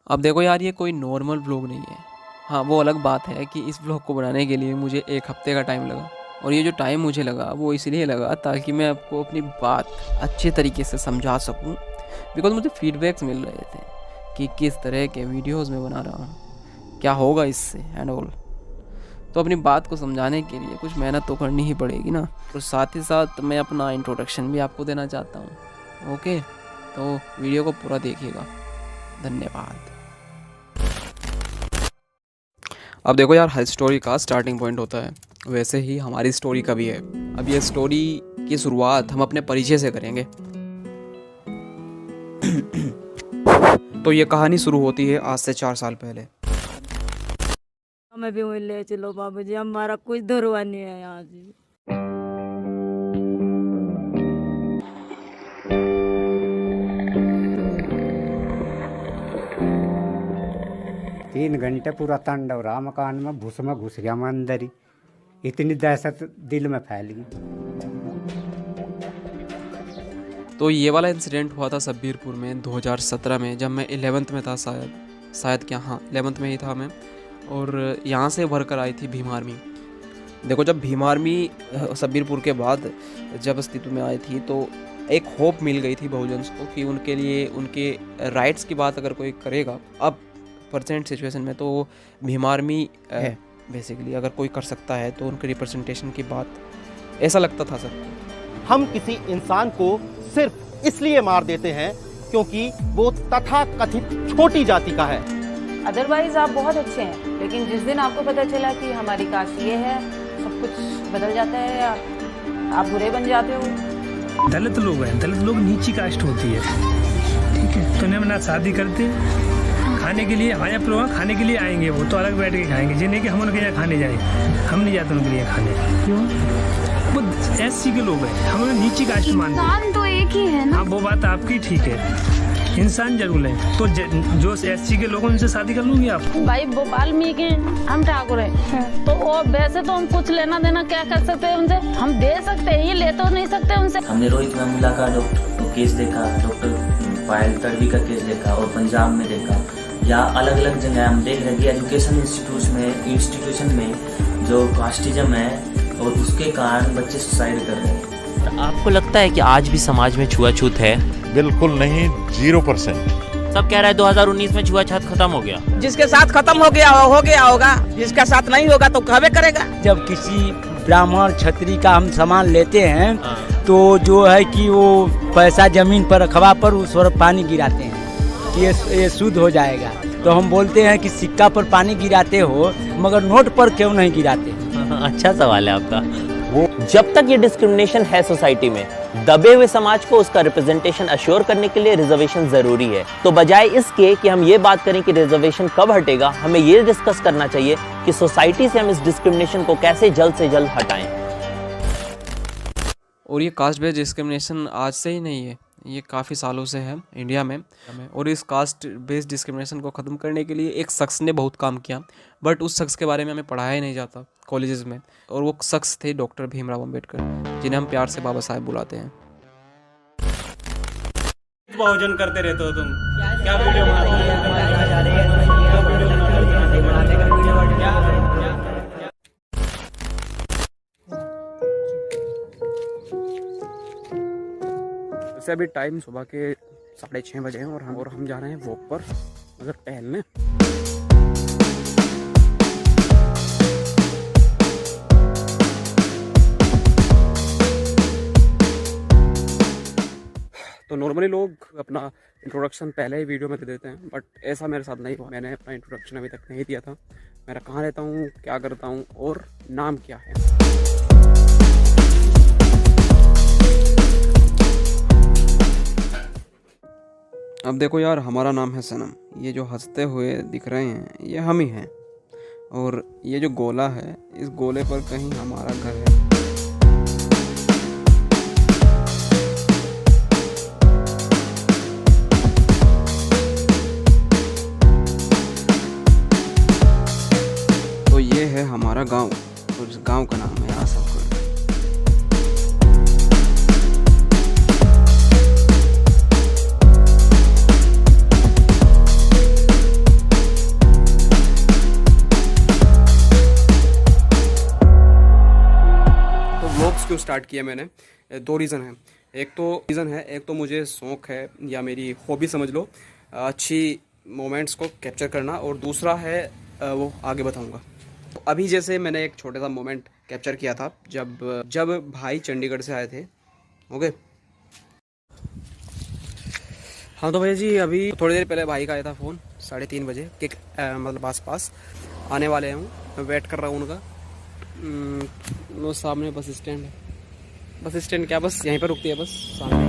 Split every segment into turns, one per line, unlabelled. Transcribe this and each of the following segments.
अब देखो यार, ये कोई नॉर्मल व्लॉग नहीं है। हाँ, वो अलग बात है कि इस व्लॉग को बनाने के लिए मुझे 1 हफ्ते का टाइम लगा, और ये जो टाइम मुझे लगा वो इसलिए लगा ताकि मैं आपको अपनी बात अच्छे तरीके से समझा सकूं, बिकॉज मुझे फीडबैक्स मिल रहे थे कि किस तरह के वीडियोस मैं बना रहा हूँ, क्या होगा इससे एंड ऑल। तो अपनी बात को समझाने के लिए कुछ मेहनत तो करनी ही पड़ेगी ना। तो साथ ही साथ मैं अपना इंट्रोडक्शन भी आपको देना चाहता हूँ। ओके, तो वीडियो को पूरा देखिएगा। धन्यवाद। अब देखो यार, हर स्टोरी का स्टार्टिंग पॉइंट होता है, वैसे ही हमारी स्टोरी का भी है। अब ये स्टोरी की शुरुआत हम अपने परिचय से करेंगे।
तो ये कहानी शुरू होती है आज से 4 साल पहले।
हमें भी वहीं ले चलो बाबू जी, हमारा कुछ धरवा नहीं है यहाँ से।
3 घंटे पूरा तांडव रहा मकान में, भूस में घुस गया मैं अंदर ही। इतनी दहशत दिल में फैल गई।
तो ये वाला इंसिडेंट हुआ था सब्बीरपुर में 2017 में, जब मैं 11th में था। शायद क्या, हाँ 11th में ही था मैं। और यहाँ से भर कर आई थी भीम आर्मी। देखो, जब भीम आर्मी सब्बीरपुर के बाद जब अस्तित्व में आई थी, तो एक होप मिल गई थी बहुजन को कि उनके लिए उनके राइट्स की बात अगर कोई करेगा अब प्रेजेंट सिचुएशन में, तो भीम आर्मी है बेसिकली। अगर कोई कर सकता है तो उनके रिप्रेजेंटेशन की बात, ऐसा लगता था सबको।
हम किसी इंसान को सिर्फ इसलिए मार देते हैं क्योंकि वो तथा कथित छोटी जाति का है।
अदरवाइज आप बहुत अच्छे हैं, लेकिन जिस दिन आपको पता चला कि हमारी कास्ट ये है, सब कुछ बदल जाता है, या आप बुरे बन जाते हो।
दलित लोग हैं, दलित लोग नीची कास्ट होती है, ठीक है। तो उन्हें ना शादी करते, खाने के लिए आया प्रोग्राम, खाने के लिए आएंगे, वो तो अलग बैठ के खाएंगे। जिन्हें कि हम उनके यहाँ खाने जाएं, हम नहीं जाते उनके लिए खाने। क्यों? वो एससी के लोग हैं, हम उन्हें नीची कास्ट मानते हैं।
इंसान तो एक ही है ना।
हाँ, वो बात आपकी ठीक है, इंसान जरूर है। तो जो एससी के लोग, उनसे शादी कर लूंगी आप?
भाई वो वाल्मीकि, हम ठाकुर है, तो वो वैसे तो हम कुछ लेना देना क्या कर सकते हैं उनसे? हम दे सकते हैं, ये ले तो नहीं सकते उनसे।
हमने रोहित वेमुला का केस देखा, डॉक्टर पायल तड़वी का केस देखा, और पंजाब में देखा, या अलग अलग जगह हम देख रहे हैं कि एजुकेशन इंस्टीट्यूशन में जो कास्टिज्म है, और उसके कारण बच्चे सुसाइड कर रहे हैं।
आपको लगता है कि आज भी समाज में छुआछूत है?
बिल्कुल नहीं, 0%।
सब कह रहा है 2019 में छुआछूत खत्म हो गया।
जिसके साथ खत्म हो गया होगा, जिसका साथ नहीं होगा तो कहवे करेगा।
जब किसी ब्राह्मण क्षत्रिय का हम सामान लेते हैं, तो जो है कि वो पैसा जमीन पर रखवा पर उस पर पानी गिराते हैं कि ये शुद्ध हो जाएगा। तो हम बोलते हैं कि सिक्का पर पानी गिराते हो, मगर नोट पर क्यों नहीं गिराते?
अच्छा सवाल है आपका। जब तक ये डिस्क्रिमिनेशन है सोसाइटी में, दबे हुए समाज को उसका रिप्रेजेंटेशन अश्योर करने के लिए रिजर्वेशन जरूरी है। तो बजाय इसके कि हम ये बात करें कि रिजर्वेशन कब हटेगा, हमें ये डिस्कस करना चाहिए कि सोसाइटी से हम इस डिस्क्रिमिनेशन को कैसे जल्द से जल्द हटाएं।
और ये कास्ट बेस्ड डिस्क्रिमिनेशन आज से ही नहीं है, ये काफ़ी सालों से है इंडिया में। और इस कास्ट बेस्ड डिस्क्रिमिनेशन को ख़त्म करने के लिए एक शख्स ने बहुत काम किया, बट उस शख्स के बारे में हमें पढ़ाया ही नहीं जाता कॉलेजेस में। और वो शख्स थे डॉक्टर भीमराव अंबेडकर, जिन्हें हम प्यार से बाबा साहेब बुलाते हैं।
भोजन करते रहते हो तुम, क्या वीडियो
वैसे अभी टाइम सुबह के 6:30 बजे हैं, और हम जा रहे हैं वॉक पर, मतलब टहलने। तो नॉर्मली लोग अपना इंट्रोडक्शन पहले ही वीडियो में दे देते हैं, बट ऐसा मेरे साथ नहीं हुआ। मैंने अपना इंट्रोडक्शन अभी तक नहीं दिया था। मेरा कहाँ रहता हूँ, क्या करता हूँ और नाम क्या है। अब देखो यार, हमारा नाम है सनम। ये जो हंसते हुए दिख रहे हैं, ये हम ही हैं। और ये जो गोला है, इस गोले पर कहीं हमारा घर है। तो ये है हमारा गांव, और इस गांव का नाम है आसफगढ़। स्टार्ट किया मैंने, 2 रीज़न है। एक तो मुझे शौक़ है या मेरी हॉबी समझ लो, अच्छी मोमेंट्स को कैप्चर करना, और दूसरा है वो आगे बताऊंगा। तो अभी जैसे मैंने एक छोटा सा मोमेंट कैप्चर किया था जब भाई चंडीगढ़ से आए थे। ओके, हाँ तो भैया जी अभी थोड़ी देर पहले भाई का आया था फ़ोन 3:30 बजे कि मतलब आस आने वाले हूँ, मैं वेट कर रहा हूँ उनका। वो सामने बस स्टैंड है, बस स्टैंड क्या, बस यहीं पर रुकती है बस सामने।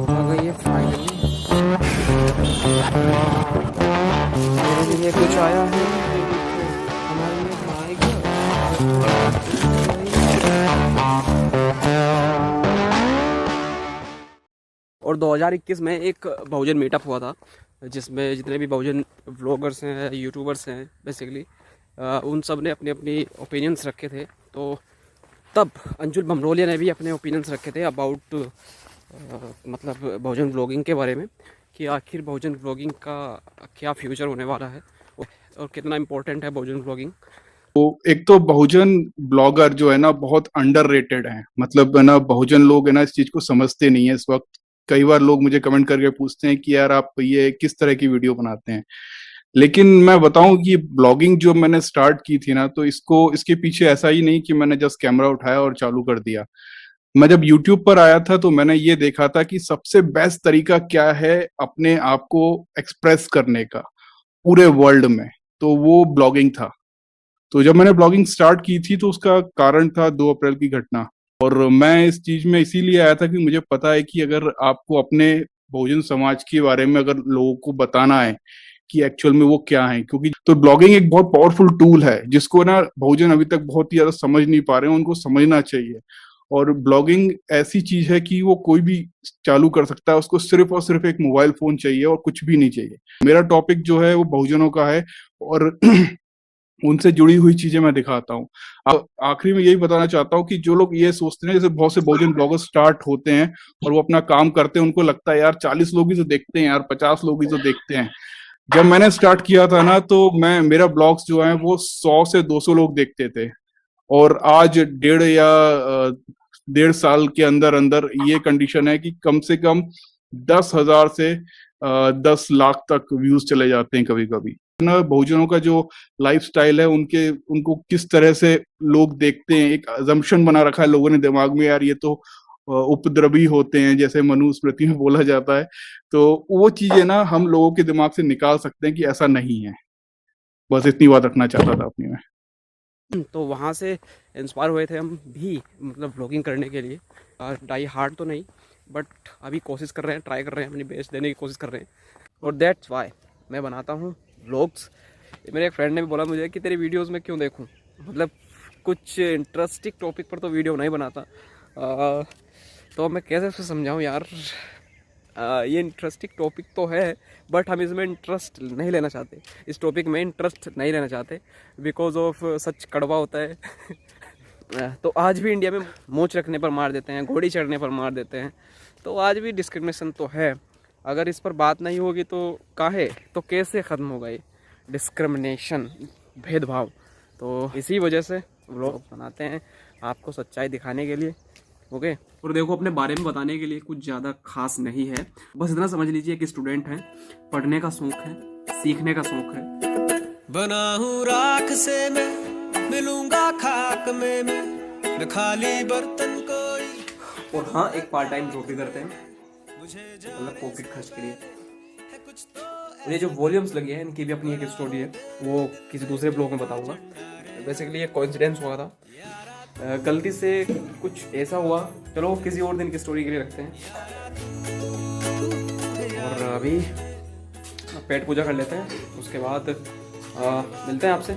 आ गई है फाइनली, मेरे लिए कुछ आया है हमारे लिए भाई का। और 2021 में एक बहुजन मीटअप हुआ था जिसमें जितने भी बहुजन व्लॉगर्स हैं, यूट्यूबर्स हैं बेसिकली, उन सब ने अपने अपनी ओपिनियंस रखे थे। तो तब अंजुल भमरोलिया ने भी अपने ओपिनियंस रखे थे अबाउट मतलब बहुजन व्लॉगिंग के बारे में, कि आखिर बहुजन व्लॉगिंग का क्या फ्यूचर होने वाला है और कितना इम्पोर्टेंट है बहुजन व्लॉगिंग।
तो एक तो बहुजन ब्लॉगर जो है ना बहुत अंडररेटेड है, मतलब है ना बहुजन लोग है ना इस चीज को समझते नहीं है इस वक्त। कई बार लोग मुझे कमेंट करके पूछते हैं कि यार आप ये किस तरह की वीडियो बनाते हैं, लेकिन मैं बताऊं कि ब्लॉगिंग जो मैंने स्टार्ट की थी ना, तो इसके पीछे ऐसा ही नहीं कि मैंने जस्ट कैमरा उठाया और चालू कर दिया। मैं जब YouTube पर आया था तो मैंने ये देखा था कि सबसे बेस्ट तरीका क्या है अपने आप को एक्सप्रेस करने का पूरे वर्ल्ड में, तो वो ब्लॉगिंग था। तो जब मैंने ब्लॉगिंग स्टार्ट की थी तो उसका कारण था 2 अप्रैल की घटना, और मैं इस चीज में इसीलिए आया था कि मुझे पता है कि अगर आपको अपने बहुजन समाज के बारे में अगर लोगों को बताना है कि एक्चुअल में वो क्या है, क्योंकि तो ब्लॉगिंग एक बहुत पावरफुल टूल है जिसको ना बहुजन अभी तक बहुत ही ज्यादा समझ नहीं पा रहे हैं, उनको समझना चाहिए। और ब्लॉगिंग ऐसी चीज है कि वो कोई भी चालू कर सकता है, उसको सिर्फ और सिर्फ एक मोबाइल फोन चाहिए और कुछ भी नहीं चाहिए। मेरा टॉपिक जो है वो बहुजनों का है और उनसे जुड़ी हुई चीजें मैं दिखाता हूँ। अब आखिरी में यही बताना चाहता हूँ कि जो लोग ये सोचते हैं, जैसे बहुत से बहुजन ब्लॉगर स्टार्ट होते हैं और वो अपना काम करते हैं, उनको लगता है यार 40 लोग ही तो देखते हैं, यार 50 लोग ही तो देखते हैं। जब मैंने स्टार्ट किया था ना तो मेरा ब्लॉग्स जो है वो 100 से 200 लोग देखते थे, और आज 1.5 साल के अंदर अंदर ये कंडीशन है कि कम से कम 10,000 से 10 लाख तक व्यूज चले जाते हैं कभी कभी ना। बहुजनों का जो लाइफस्टाइल है उनको किस तरह से लोग देखते हैं, एक अजम्पशन बना रखा है लोगों ने दिमाग में, यार ये तो उपद्रवी होते हैं जैसे मनुस्मृति में बोला जाता है। तो वो चीजें ना हम लोगों के दिमाग से निकाल सकते हैं कि ऐसा नहीं है। बस इतनी बात रखना चाहता था अपनी में।
तो वहाँ से इंस्पायर हुए थे हम भी, मतलब व्लॉगिंग करने के लिए। डाई हार्ड तो नहीं, बट अभी कोशिश कर रहे हैं, ट्राई कर रहे हैं, अपनी बेस्ट देने की कोशिश कर रहे हैं, और दैट्स वाई मैं बनाता हूँ व्लॉग्स। मेरे एक फ्रेंड ने भी बोला मुझे कि तेरी वीडियोस में क्यों देखूँ, मतलब कुछ इंटरेस्टिंग टॉपिक पर तो वीडियो नहीं बनाता। तो मैं कैसे उसे समझाऊँ यार, ये इंटरेस्टिंग टॉपिक तो है बट हम इसमें इंटरेस्ट नहीं लेना चाहते, इस टॉपिक में इंटरेस्ट नहीं लेना चाहते बिकॉज ऑफ सच कड़वा होता है। तो आज भी इंडिया में मोच रखने पर मार देते हैं, घोड़ी चढ़ने पर मार देते हैं, तो आज भी डिस्क्रिमिनेशन तो है। अगर इस पर बात नहीं होगी तो काहे, तो कैसे ख़त्म होगा ये डिस्क्रिमिनेशन, भेदभाव। तो इसी वजह से व्लॉग बनाते हैं आपको सच्चाई दिखाने के लिए। ओके, और देखो अपने बारे में बताने के लिए कुछ ज़्यादा खास नहीं है, बस इतना समझ लीजिए कि स्टूडेंट हैं, पढ़ने का शौक़ है, सीखने का शौक़ है।
बना हूँ राख से मैं, मिलूंगा खाक में मैं खाली बर्तन कोई।
और हाँ, एक पार्ट टाइम जॉब भी करते हैं, मतलब पॉकेट खर्च के लिए। ये जो वॉल्यूम्स लगे हैं इनकी भी अपनी एक स्टोरी है, वो किसी दूसरे ब्लॉग में बताऊंगा। बेसिकली ये कोइंसिडेंस हुआ था, गलती से कुछ ऐसा हुआ, चलो किसी और दिन की स्टोरी के लिए रखते हैं। और अभी पेट पूजा कर लेते हैं, उसके बाद मिलते हैं आपसे।